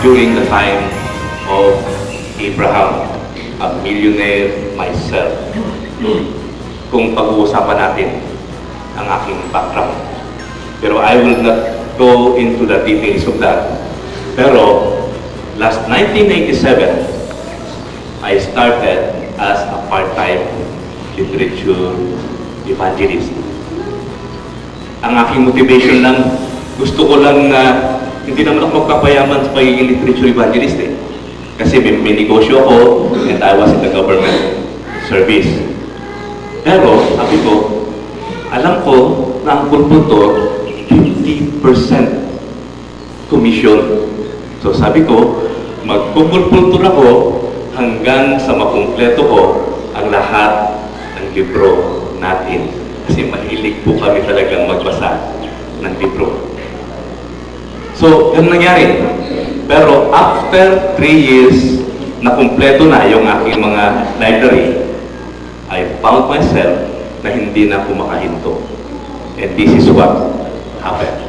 during the time of Abraham, a millionaire myself. Kung pag-uusapan natin ang aking background. Pero I will not go into the details of that. Pero last 1987, I started as a part-time literature evangelist. Ang aking motivation lang, gusto ko lang na hindi naman ako magpapayaman sa pagiging literature evangelist eh. Kasi may negosyo ako and I was in the government service. Pero, sabi ko, alam ko na ang pulpultor, 50% commission. So sabi ko, magpupulpultor ako hanggang sa makumpleto ko ang lahat ng libro natin. Kasi mahilig po kami talagang magbasa ng libro. So, ganun nangyari. Pero after 3 years, na kumpleto na yung aking mga library, I found myself na hindi na ako makahinto. And this is what happened.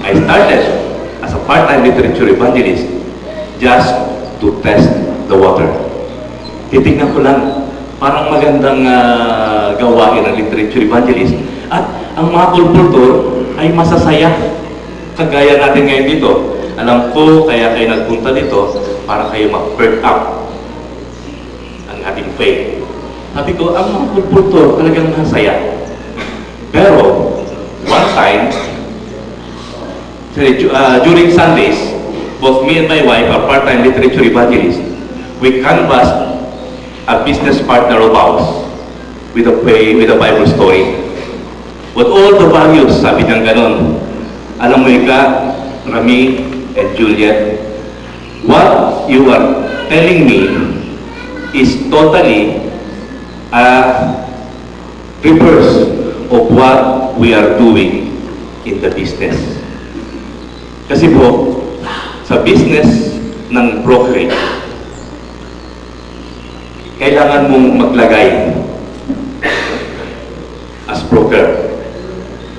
I started as a part-time literature evangelist just to test the water. Titignan ko lang, parang magandang gawain ng literature evangelist. At ang mga pulpultor ay masasaya. Kagaya natin ngayon dito. Alam ko, kaya kayo nagpunta dito para kayo mag-perk up ang ating faith. Sabi ko, ang mga pulpultor talagang masaya. Pero, one time, during Sundays, both me and my wife are part-time literature evangelists. We canvassed a business partner of ours with a Bible story. With all the values, sabi niyang ganon. Alam mo ika, Rami and Juliet, what you are telling me is totally a reverse of what we are doing in the business. Kasi po, sa business ng brokerage, kailangan mong maglagay as broker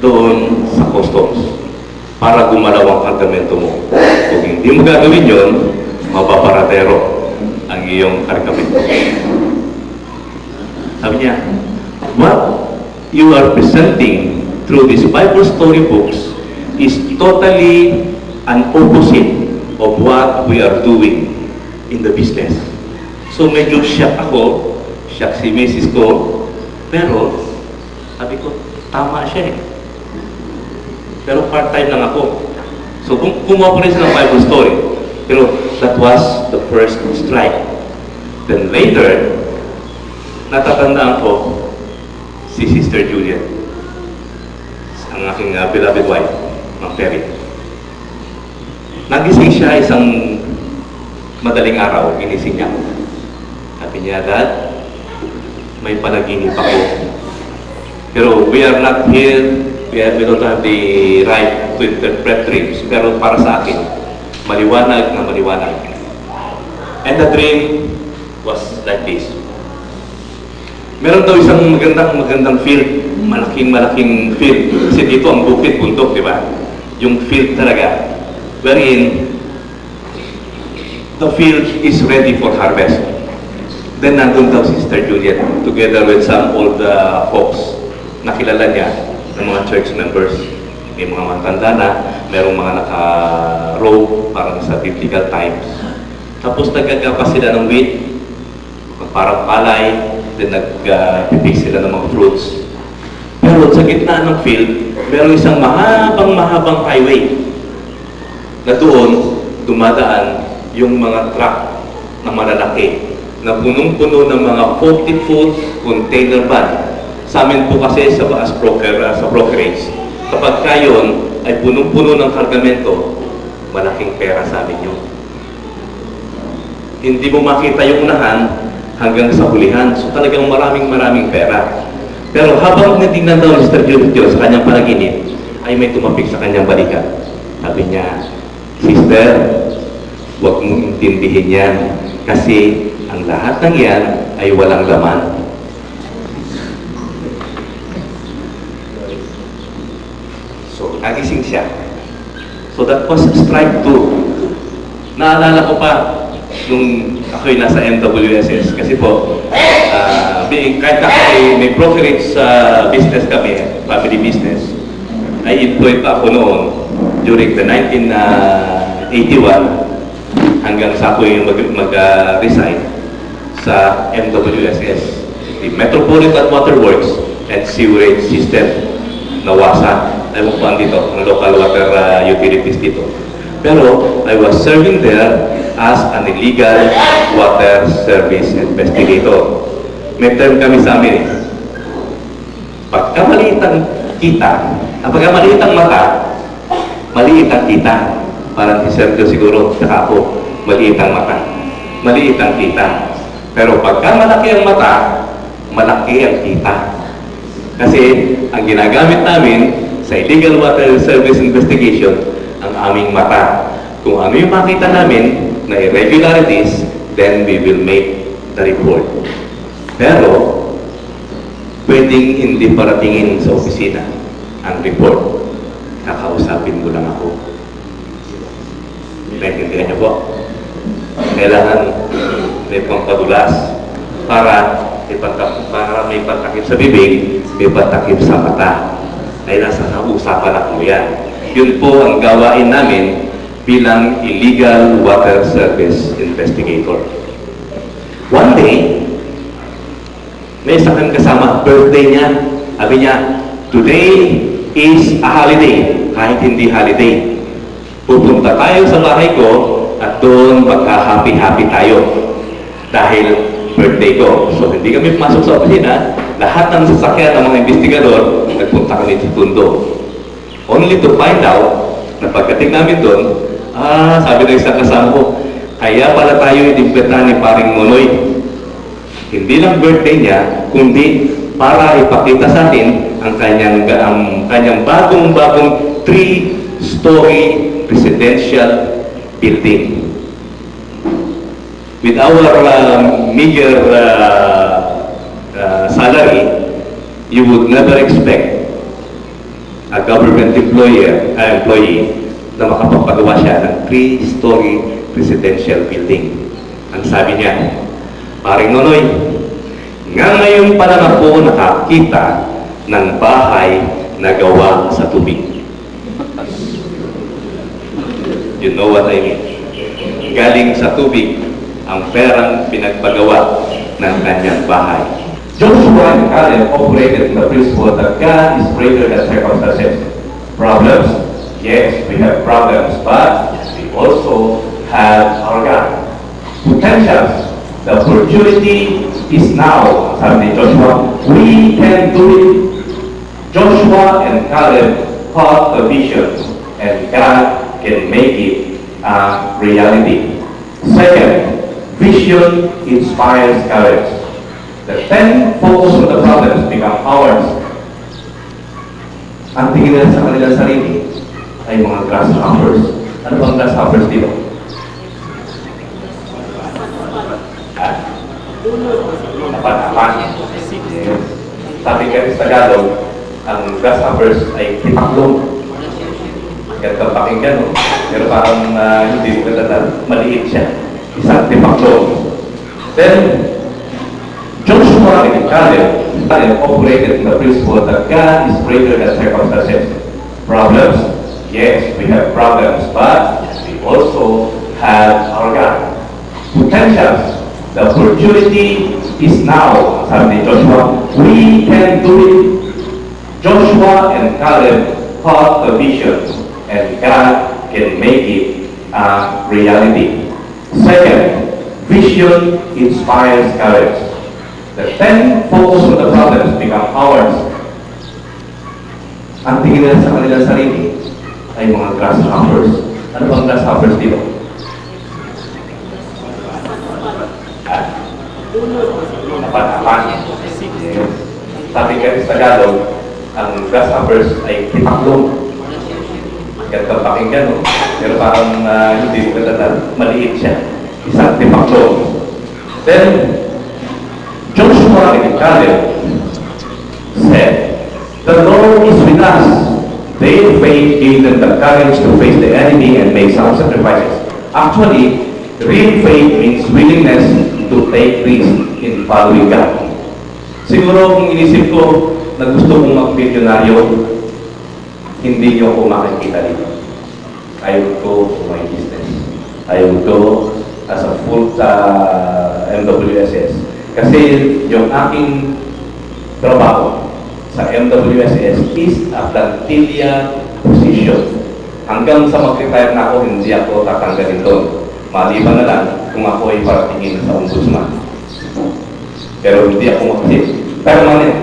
doon sa customs para gumalaw ang kargamento mo. Kung hindi mo gagawin yun, mapaparatero ang iyong kargamento. Sabi niya, what you are presenting through these Bible story books is totally an opposite of what we are doing in the business. So medyo shock ako, shock si Mrs. ko, pero sabi ko, tama siya eh. Pero part-time lang ako. So kumuha ko rin siya ng Bible story. Pero that was the first strike. Then later, natatandaan ko si Sister Juliet, ang aking beloved wife, Ma'am Perry. Nagising siya isang madaling araw, ginising niya. Sabi niya, Dad, may panaginip ako. Pero we are not here, we don't have the right to interpret dreams. Pero para sa akin, maliwanag na maliwanag. And the dream was like this. Meron daw isang magandang field, malaking field. Kasi dito ang bukid, bundok, di ba? Yung field talaga. Wherein, the field is ready for harvest. Then nandun daw si Sister Juliet, together with some old folks na kilala niya, ng mga church members. May mga matanda na, merong mga naka-robe, parang sa biblical times. Tapos nagagapa sila ng wheat, parang palay, then nagpipig sila ng mga fruits. Pero sa gitna ng field, meron isang mahabang highway na doon dumadaan yung mga truck na malalaki na punong-puno ng mga 40-foot container van. Sa amin po kasi sa brokerage, kapag kayon ay punong-puno ng kargamento, malaking pera sa amin yun. Hindi mo makita yung unahan hanggang sa hulihan. So talagang maraming pera. Pero habang natingnan daw ni Sister Juliet sa kanyang panaginip, ay may tumapik sa kanyang balikat. Sabi niya, Sister, huwag mong intindihin yan kasi ang lahat ng yan ay walang laman. So, nagising siya. So that was strike 2. Naalala ko pa, nung ako'y nasa MWSS, kasi po, kahit ako may brokerage sa business kami, family business, ay employed pa ako noon during the 1981 hanggang sa ako'y mag-resign sa MWSS, the Metropolitan Water Works and Sewerage System na WASA. Ewan ko dito, ang local water utilities dito. Pero I was serving there as an illegal water service investigator. May term kami sa amin. Pagka maliit ang kita, pagka maliit ang mata, maliit ang kita. Parang si Sergio siguro, saka ako, maliit ang mata. Maliit ang kita. Pero pagka malaki ang mata, malaki ang kita. Kasi ang ginagamit namin sa illegal water service investigation, ang aming mata. Kung ano yung makita namin na irregularities, then we will make the report. Pero, pwedeng hindi paratingin sa opisina ang report. Kakausapin mo lang ako. Naintindihan niyo po? Kailangan may pampadulas para may patakip sa bibig, may patakip sa mata. Ay nasa usapan ako yan. Yun po ang gawain namin bilang illegal water service investigator. One day, may isa kang kasama, birthday niya. Sabi niya, today is a holiday, kahit hindi holiday. Pupunta tayo sa bahay ko at doon magka-happy-happy tayo dahil birthday ko. So, hindi kami pumasok sa opisina. Lahat ng sasakyan ng mga investigador, nagpunta kami sa Tondo. Only to find out na pagdating namin doon, sabi ng isang kasama ko, kaya pala tayo inimbita ni Paring Nonoy. Hindi lang birthday niya, kundi para ipakita sa atin ang kanyang bagong-bagong 3-story residential building. With our meager salary, you would never expect a government employee na makapagpagawa siya ng 3-story residential building. Ang sabi niya, Paring Nonoy, nga ngayon pa lang ako nakakita ng bahay na gawa sa tubig. You know what I mean? Galing sa tubig ang perang pinagpagawa ng kanyang bahay. Joshua and Caleb operated in the principle that God is greater than circumstances. Problems? Yes, we have problems, but we also have our God. Potentials? The opportunity is now, sabi ni Joshua. We can do it. Joshua and Caleb caught the vision, and God can make it a reality. Second, vision inspires courage. The 10 focus on the problems become ours. Ang tingin nila sa kanilang sarili ay mga grasshoppers. Ano bang grasshoppers dito? Napanaman. Sabi kayo sa Tagalog, ang grasshoppers ay tipaklong. Ganito pakinggan, no? Pero parang hindi mo kata maliit siya. Isang tipaklong. Then, Joshua and Caleb operated in the principle that God is greater than circumstances. Problems? Yes, we have problems, but we also have our God. Potentials? The opportunity is now, sabi ni Joshua. We can do it. Joshua and Caleb caught the vision, and God can make it a reality. Second, vision inspires courage. The 10 focus on the problems become ours. Ang tingin nila sa kanilang sarili ay mga grasshoppers. Ano bang grasshoppers dito? Napanaman. Sabi kayo sa Tagalog, ang grasshoppers ay tipaklong. Ganito pakinggan, no? Pero parang hindi mo kata maliit siya. Isang tipaklong. Then, Joshua and Caleb said, "The Lord is with us." Their faith gave them the courage to face the enemy and make some sacrifices. Actually, real faith means willingness to take risk in following God. Siguro kung inisip ko na gusto kong mag-milyonaryo, hindi niyo ako makikita dito. I would go to my business. I would go as a full MWSS. Kasi yung aking trabaho sa MWSS is a plantilla position. Hanggang sa mag-retire na ako, hindi ako tatanggalin doon. Maliban na lang kung ako ay paratingin sa ombudsman. Pero hindi ako mag-permanent